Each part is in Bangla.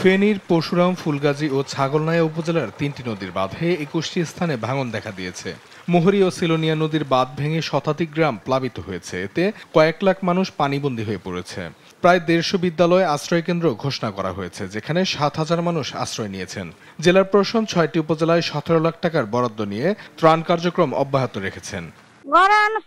ফেনীর পরশুরাম, ফুলগাজী ও ছাগলনাইয়া উপজেলার ৩টি নদীর বাঁধে ২১টি স্থানে ভাঙন দেখা দিয়েছে। মোহরী ও সিলোনিয়া নদীর বাঁধ ভেঙে শতাধিক গ্রাম প্লাবিত হয়েছে। এতে কয়েক লাখ মানুষ পানিবন্দী হয়ে পড়েছে। প্রায় ১৫০ বিদ্যালয় আশ্রয়কেন্দ্র ঘোষণা করা হয়েছে, যেখানে ৭,০০০ মানুষ আশ্রয় নিয়েছেন। জেলার প্রশাসন ৬টি উপজেলায় ১৭ লাখ টাকার বরাদ্দ নিয়ে ত্রাণ কার্যক্রম অব্যাহত রেখেছেন।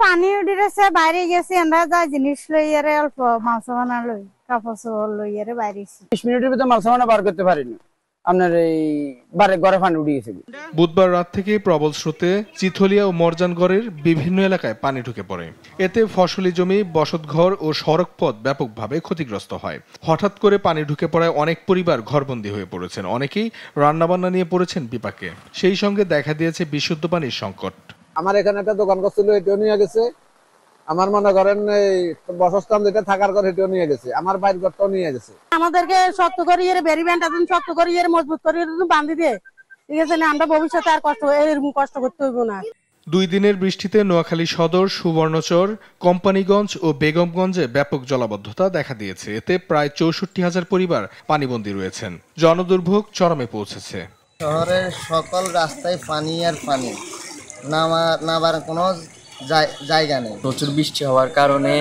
পানি উঠেছে, বাইরে গেছি আমরা যা জিনিস লই অল্প মাছ বানা লই কাপড় চোপড় লই বাইরে ২০ মিনিটের ভিতরে মাছ বানা বার করতে পারিনি। আপনার এই ঘরে পানি উঠে গেছে। বুধবার রাত থেকে প্রবল স্রোতে চিথলিয়া ও মরজানগড়ের বিভিন্ন এলাকায় পানি ঢুকে পড়ে। এতে ফসলি জমি, বসতঘর ও সড়ক পথ ব্যাপকভাবে ক্ষতিগ্রস্ত হয়। হঠাৎ করে পানি ঢুকে পড়ায় অনেক পরিবার ঘরবন্দি হয়ে পড়েছেন। অনেকেই রান্নাবান্না নিয়ে পড়েছেন বিপাকে। সেই সঙ্গে দেখা দিয়েছে বিশুদ্ধ পানির সংকট। আমার এখানে একটা দোকান ছিল, এটাও নিয়ে গেছে। আমার মনে করেন এই বসস্থান যেটা থাকার ঘর, এটাও নিয়ে গেছে। আমার বাইর ঘরটাও নিয়ে গেছে। আমাদেরকে শক্ত করে বেরিবেন্ট আছেন, শক্ত করে মজবুত করে বাঁধি দিয়ে, ঠিক আছে না? আমরা ভবিষ্যতে আর এরকম কষ্ট করতে হইব না। ২ দিনের বৃষ্টিতে নোয়াখালী সদর, সুবর্ণচর, কোম্পানিগঞ্জ ও বেগমগঞ্জে ব্যাপক জলাবদ্ধতা দেখা দিয়েছে। এতে প্রায় ৬৪,০০০ পরিবার পানিবন্দী রয়েছেন। জনদুর্ভোগ চরমে পৌঁছেছে। শহরের সকল রাস্তায় পানি আর পানি, নামার কোনো জায়গা নেই। প্রচুর বৃষ্টি হওয়ার কারণে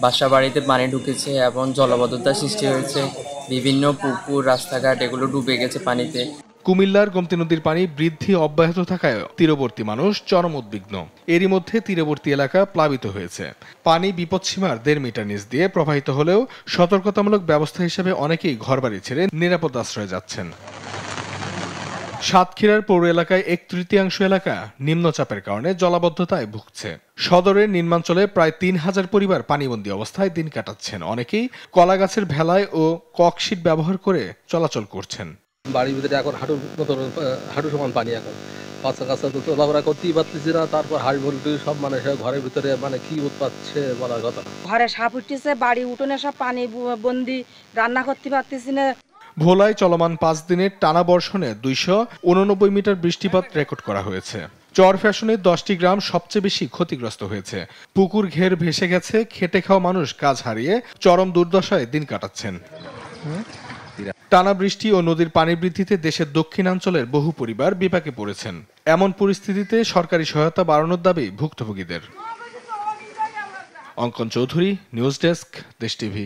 বাসা বাড়িতে পানি ঢুকেছে এবং জলাবদ্ধতার সৃষ্টি হয়েছে। বিভিন্ন পুকুর, রাস্তাঘাট এগুলো ডুবে গেছে পানিতে। কুমিল্লার গোমতী নদীর পানি বৃদ্ধি অব্যাহত থাকায় তীরবর্তী মানুষ চরম উদ্বিগ্ন। এরই মধ্যে তীরবর্তী এলাকা প্লাবিত হয়েছে। পানি বিপদসীমার ১.৫ মিটার নিচ দিয়ে প্রবাহিত হলেও সতর্কতামূলক ব্যবস্থা হিসেবে অনেকেই ঘরবাড়ি ছেড়ে নিরাপদ আশ্রয়ে যাচ্ছেন। সাতক্ষীরার পৌর এলাকায় ১/৩ এলাকা নিম্নচাপের কারণে জলাবদ্ধতায় ভুগছে। সদরের নিম্নাঞ্চলে প্রায় ৩,০০০ পরিবার পানিবন্দী অবস্থায় দিন কাটাচ্ছেন। অনেকেই কলা গাছের ভেলায় ও ককশিট ব্যবহার করে চলাচল করছেন। বাড়ির ভিতরে এখন হাঁটু সমান পানি। এখন বাচ্চা কাচ্চা তো চলাফেরা করতেই পারতেছি না। তারপর হাই ভোল্টেজ সব ঘরের ভিতরে কি উৎপাচ্ছে বলার কথা। ঘরে সাপ উঠতেছে, বাড়ি উঠোনে সব পানি বন্দি, রান্না করতে পারতেছি না। ভোলায় চলমান ৫ দিনের টানা বর্ষণে ২৮৯ মিটার বৃষ্টিপাত রেকর্ড করা হয়েছে। চর ফ্যাশনের ১০টি গ্রাম সবচেয়ে বেশি ক্ষতিগ্রস্ত হয়েছে। পুকুর ঘের ভেসে গেছে। খেটে খাওয়া মানুষ কাজ হারিয়ে চরম দুর্দশায় দিন কাটাচ্ছেন। টানা বৃষ্টি ও নদীর পানি বৃদ্ধিতে দেশের দক্ষিণাঞ্চলের বহু পরিবার বিপাকে পড়েছেন। এমন পরিস্থিতিতে সরকারি সহায়তা বাড়ানোর দাবি ভুক্তভোগীদের। অঙ্কন চৌধুরী, নিউজ ডেস্ক, দেশ টিভি।